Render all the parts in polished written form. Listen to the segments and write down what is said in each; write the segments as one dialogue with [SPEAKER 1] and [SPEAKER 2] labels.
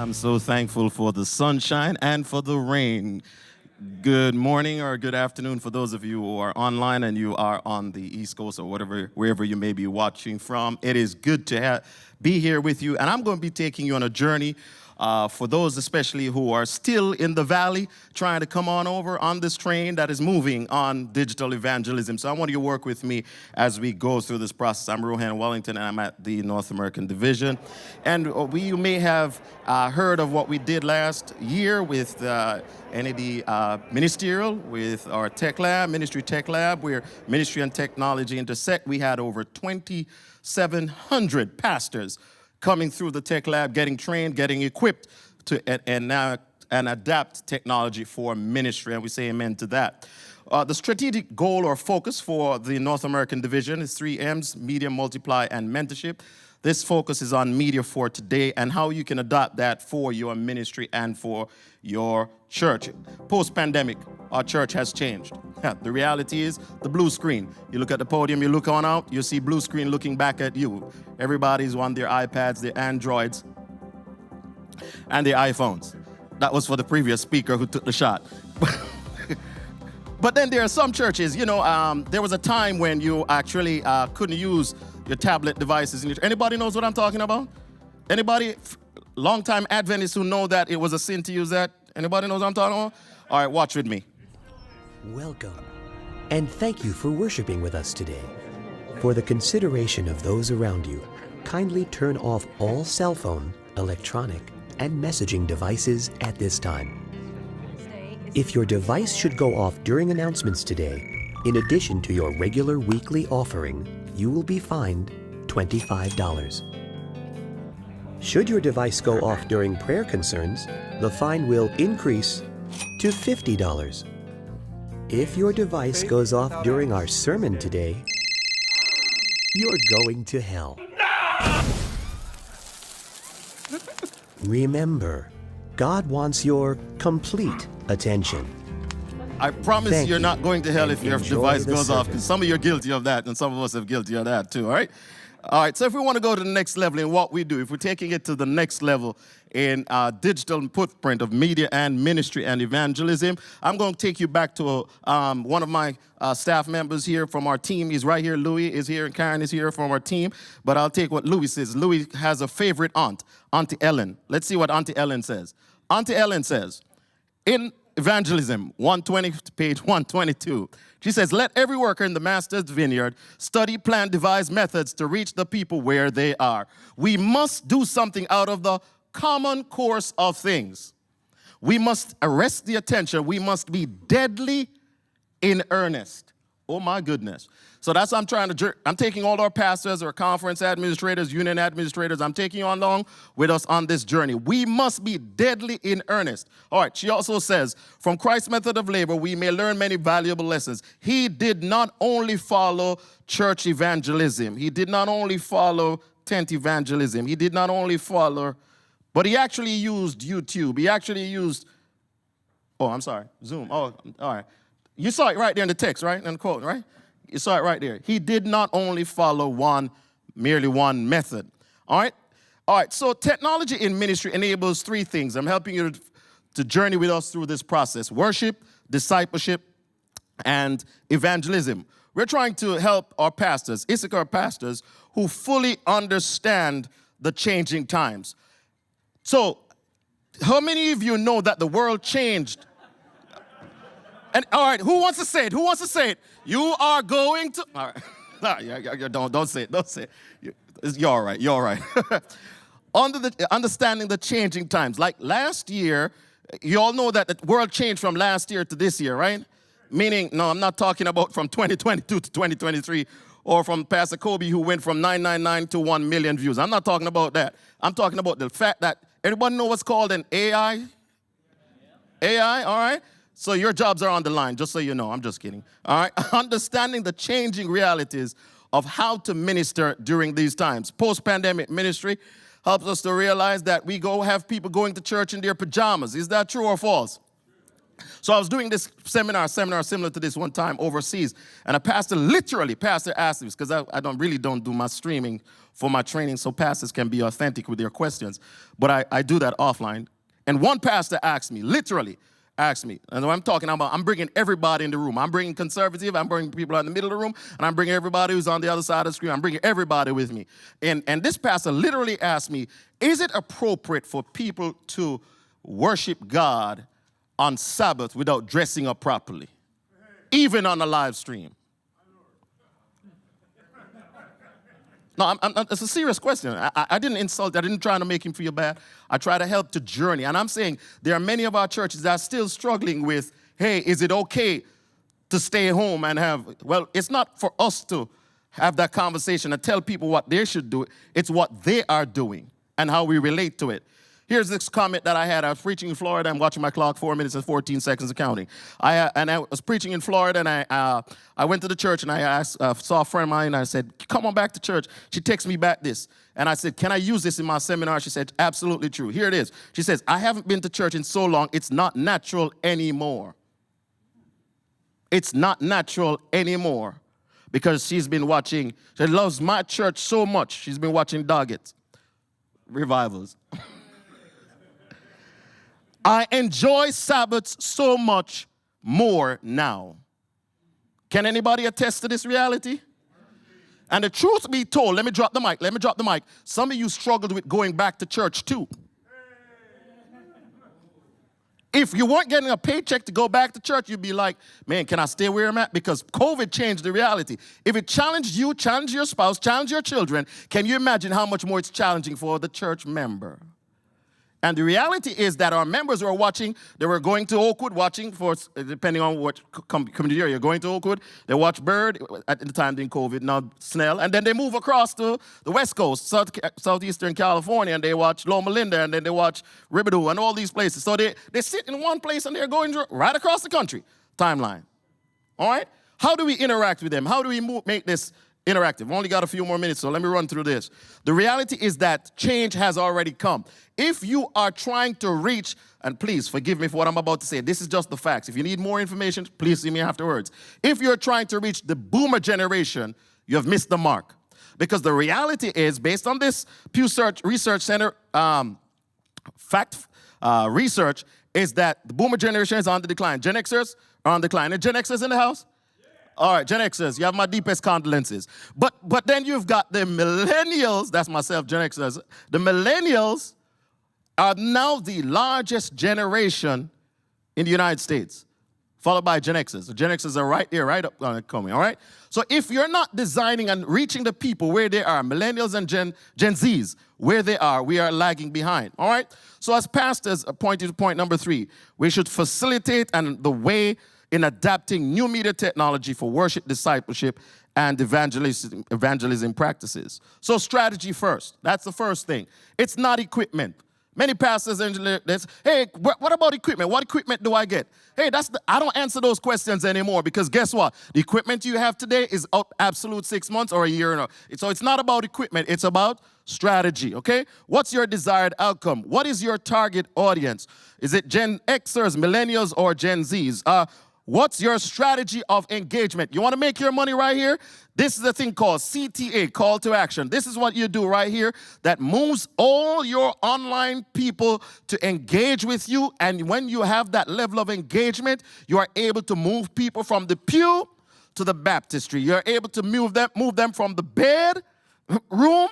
[SPEAKER 1] I'm so thankful for the sunshine and for the rain. Good morning or good afternoon for those of you who are online and you are on the East Coast or wherever you may be watching from. It is good to be here with you, and I'm going to be taking you on a journey for those especially who are still in the valley, trying to come on over on this train that is moving on digital evangelism. So I want you to work with me as we go through this process. I'm Rohann Wellington, and I'm at the North American Division. And you may have heard of what we did last year with NAD Ministerial, with our Tech Lab, Ministry Tech Lab, where ministry and technology intersect. We had over 2,700 pastors coming through the Tech Lab, getting trained, getting equipped to and adapt technology for ministry, and we say amen to that. The strategic goal or focus for the North American Division is 3 M's: media, multiply, and mentorship. This focus is on media for today and how you can adopt that for your ministry and for your church. Post-pandemic, our church has changed. The reality is the blue screen. You look at the podium, you look on out, you see blue screen looking back at you. Everybody's on their iPads, their Androids, and their iPhones. That was for the previous speaker who took the shot. But then there are some churches, there was a time when you actually couldn't use your tablet devices. Anybody knows what I'm talking about? Anybody, long-time Adventists who know that it was a sin to use that? Anybody knows what I'm talking about? All right, watch with me.
[SPEAKER 2] Welcome, and thank you for worshiping with us today. For the consideration of those around you, kindly turn off all cell phone, electronic, and messaging devices at this time. If your device should go off during announcements today, in addition to your regular weekly offering, you will be fined $25. Should your device go off during prayer concerns, the fine will increase to $50. If your device goes off during our sermon today, you're going to hell. Remember, God wants your complete attention.
[SPEAKER 1] I promise you're not going to hell if your device goes off, because some of you are guilty of that, and some of us are guilty of that too, all right? All right, so if we want to go to the next level in what we do, if we're taking it to the next level in digital footprint of media and ministry and evangelism, I'm going to take you back to one of my staff members here from our team. He's right here. Louis is here, and Karen is here from our team. But I'll take what Louis says. Louis has a favorite aunt, Auntie Ellen. Let's see what Auntie Ellen says. Auntie Ellen says, in Evangelism 120, page 122. She says, let every worker in the master's vineyard study, plan, devise methods to reach the people where they are. We must do something out of the common course of things. We must arrest the attention. We must be deadly in earnest. Oh my goodness. So that's what I'm taking all our pastors, our conference administrators, union administrators, I'm taking you along with us on this journey. We must be deadly in earnest. All right, she also says, from Christ's method of labor, we may learn many valuable lessons. He did not only follow church evangelism. He did not only follow tent evangelism. He did not only follow, but he actually used YouTube. He actually used, Zoom. Oh, all right. You saw it right there in the text, right? In the quote, right? You saw it right there. He did not only follow merely one method. All right? All right, so technology in ministry enables 3 things. I'm helping you to journey with us through this process: worship, discipleship, and evangelism. We're trying to help our pastors, Issachar pastors, who fully understand the changing times. So, how many of you know that the world changed? And all right, who wants to say it? Who wants to say it? You are going to. All right, don't say it. Don't say it. You're all right. You're all right. Understanding the changing times. Like last year, you all know that the world changed from last year to this year, right? Meaning, no, I'm not talking about from 2022 to 2023, or from Pastor Kobe who went from 999 to 1 million views. I'm not talking about that. I'm talking about the fact that everybody know what's called an AI? AI, all right? So your jobs are on the line, just so you know. I'm just kidding. All right? Understanding the changing realities of how to minister during these times. Post-pandemic ministry helps us to realize that we have people going to church in their pajamas. Is that true or false? So I was doing this seminar similar to this one time overseas, and a pastor asked me, because I don't do my streaming for my training, so pastors can be authentic with their questions, but I do that offline. And one pastor literally asked me, and what I'm talking about, I'm bringing everybody in the room. I'm bringing conservative, I'm bringing people in the middle of the room, and I'm bringing everybody who's on the other side of the screen. I'm bringing everybody with me. And this pastor literally asked me, is it appropriate for people to worship God on Sabbath without dressing up properly, even on a live stream? No, it's a serious question. I didn't insult. I didn't try to make him feel bad. I try to help to journey. And I'm saying there are many of our churches that are still struggling with, hey, is it okay to stay home and have, well, it's not for us to have that conversation and tell people what they should do. It's what they are doing and how we relate to it. Here's this comment that I had. I was preaching in Florida. I'm watching my clock, 4 minutes and 14 seconds and counting. I was preaching in Florida, and I went to the church, and I saw a friend of mine, and I said, come on back to church. She texted me back this. And I said, can I use this in my seminar? She said, absolutely true. Here it is. She says, I haven't been to church in so long, it's not natural anymore. It's not natural anymore. Because she's been watching, she loves my church so much, she's been watching Doggett revivals. I enjoy Sabbaths so much more now. Can anybody attest to this reality? And the truth be told, let me drop the mic. Some of you struggled with going back to church too. If you weren't getting a paycheck to go back to church, you'd be like, man, can I stay where I'm at? Because COVID changed the reality. If it challenged you, challenged your spouse, challenged your children, can you imagine how much more it's challenging for the church member? And the reality is that our members were watching, they were going to Oakwood watching for, depending on what community you're going to Oakwood, they watch Bird at the time during COVID, now Snell, and then they move across to the West Coast, Southeastern California, and they watch Loma Linda, and then they watch Ribidoux, and all these places. So they sit in one place, and they're going right across the country timeline. All right? How do we interact with them? How do we make this interactive? I've only got a few more minutes, so let me run through this. The reality is that change has already come. If you are trying to reach, and please forgive me for what I'm about to say, this is just the facts. If you need more information, please see me afterwards. If you're trying to reach the boomer generation, you have missed the mark. Because the reality is, based on this Pew Research Center research, is that the boomer generation is on the decline. Gen Xers are on decline. And Gen Xers in the house? All right, Gen Xers, you have my deepest condolences. But then you've got the millennials, that's myself, Gen Xers. The millennials are now the largest generation in the United States, followed by Gen Xers. The Gen Xers are right there, right up coming, all right? So if you're not designing and reaching the people where they are, millennials and Gen Zs, where they are, we are lagging behind, all right? So as pastors, pointing to point number 3, we should facilitate and the way in adapting new media technology for worship, discipleship, and evangelism practices. So strategy first. That's the first thing. It's not equipment. Many pastors and hey, what about equipment? What equipment do I get? Hey, I don't answer those questions anymore because guess what? The equipment you have today is absolute 6 months or a year. So it's not about equipment. It's about strategy, okay? What's your desired outcome? What is your target audience? Is it Gen Xers, millennials, or Gen Zs? What's your strategy of engagement? You want to make your money right here? This is a thing called CTA, call to action. This is what you do right here that moves all your online people to engage with you. And when you have that level of engagement, you are able to move people from the pew to the baptistry. You're able to move them from the bedroom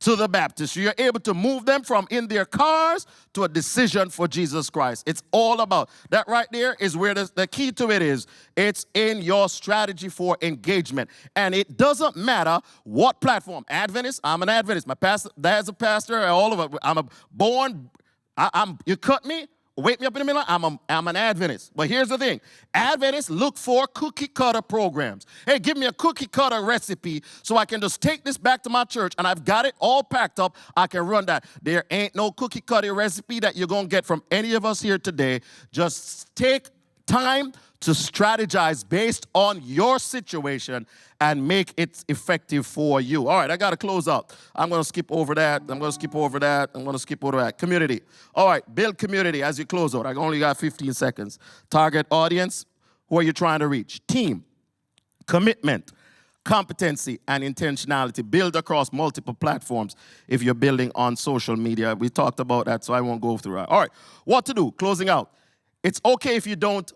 [SPEAKER 1] to the baptistry. You're able to move them from in their cars to a decision for Jesus Christ. It's all about that right there is where the key to it is. It's in your strategy for engagement. And it doesn't matter what platform. Adventist, I'm an Adventist. My pastor, dad's a pastor, all of it. You cut me, wake me up in the middle, I'm an Adventist. But here's the thing. Adventists look for cookie cutter programs. Hey, give me a cookie cutter recipe so I can just take this back to my church and I've got it all packed up. I can run that. There ain't no cookie cutter recipe that you're going to get from any of us here today. Just take time to strategize based on your situation and make it effective for you. All right, I got to close out. I'm going to skip over that. I'm going to skip over that. I'm going to skip over that. Community. All right, build community as you close out. I only got 15 seconds. Target audience. Who are you trying to reach? Team. Commitment. Competency and intentionality. Build across multiple platforms if you're building on social media. We talked about that, so I won't go through that. All right, what to do? Closing out. It's okay if you don't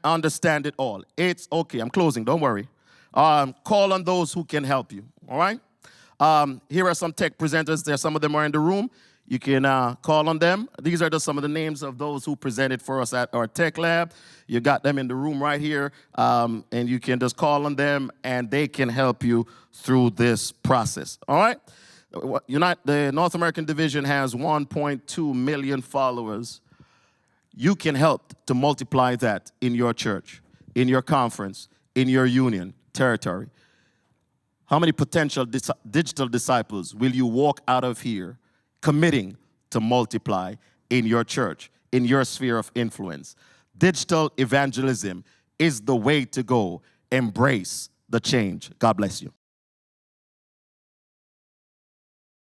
[SPEAKER 1] understand it all. It's okay. I'm closing. Don't worry. Call on those who can help you. All right? Here are some tech presenters. Some of them are in the room. You can call on them. These are just some of the names of those who presented for us at our tech lab. You got them in the room right here, and you can just call on them, and they can help you through this process. All right? The North American division has 1.2 million followers. You can help to multiply that in your church, in your conference, in your union, territory. How many potential digital disciples will you walk out of here committing to multiply in your church, in your sphere of influence? Digital evangelism is the way to go. Embrace the change. God bless you.